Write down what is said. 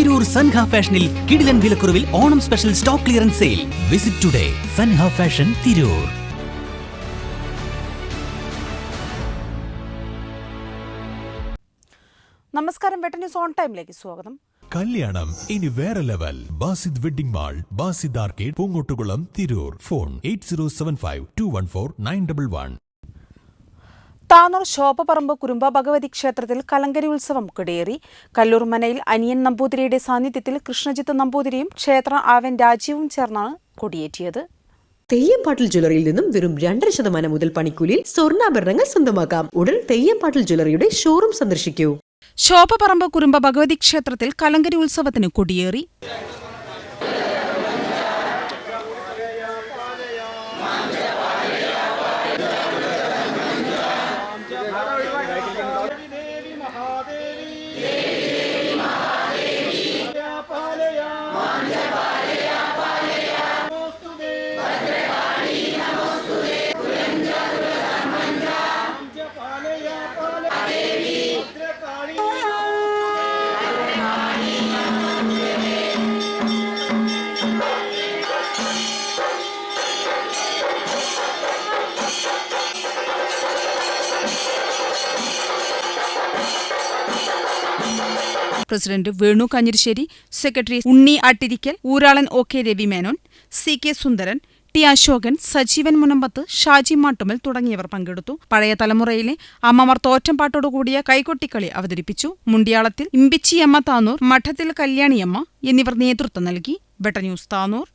തിരൂർ സൻഹ ഫാഷനിൽ കിടിലൻ വിലക്കുറവിൽ Onam special stock clearance sale. Visit today Sanha fashion Tirur. നമസ്കാരം, വെട്ട ന്യൂസ് ഓൺ ടൈമിലേക്ക് സ്വാഗതം. കല്യാണം ഇനി വേറെ level. Basid wedding mall, Basid arcade, Poongottukulam, Tirur. Phone 8075214911. Tanur Shobhaparamba Kurumba Bhagavathi ക്ഷേത്രത്തിൽ കലങ്കരി ഉത്സവം കൊടിയേറി. കല്ലൂർ മനയിൽ അനിയൻ നമ്പൂതിരിയുടെ സാന്നിധ്യത്തിൽ കൃഷ്ണജിത്ത് നമ്പൂതിരിയും ക്ഷേത്ര ആവൻ രാജീവും ചേർന്നാണ് കൊടിയേറ്റിയത്. തെയ്യംപാട്ടിൽ ജ്വല്ലറിയിൽ നിന്നും വെറും 2% മുതൽ പണിക്കൂലിയിൽ സ്വർണ്ണാഭരണങ്ങൾ സ്വന്തമാക്കാം. ഉടൻ തെയ്യംപാട്ടിൽ ജ്വല്ലറിയുടെ ഷോറൂം സന്ദർശിക്കൂ. ശോഭപറമ്പ് കുരുമ്പ ഭഗവതി ക്ഷേത്രത്തിൽ കലങ്കരി ഉത്സവത്തിന് കൊടിയേറി. പ്രസിഡന്റ് വേണു കാഞ്ഞിരിശ്ശേരി, സെക്രട്ടറി ഉണ്ണി ആട്ടിരിക്കൽ, ഊരാളൻ OK രവി മേനോൻ, CK സുന്ദരൻ, ടി അശോകൻ, സജീവൻ മുനമ്പത്ത്, ഷാജി മാട്ടുമൽ തുടങ്ങിയവർ പങ്കെടുത്തു. പഴയ തലമുറയിലെ അമ്മമാർ തോറ്റംപാട്ടോടുകൂടിയ കൈകൊട്ടിക്കളി അവതരിപ്പിച്ചു. മുണ്ടിയാളത്തിൽ ഇമ്പിച്ചിയമ്മ താനൂർ, മഠത്തിൽ കല്യാണിയമ്മ എന്നിവർ നേതൃത്വം നൽകി. വെട്ട ന്യൂസ് താനൂർ.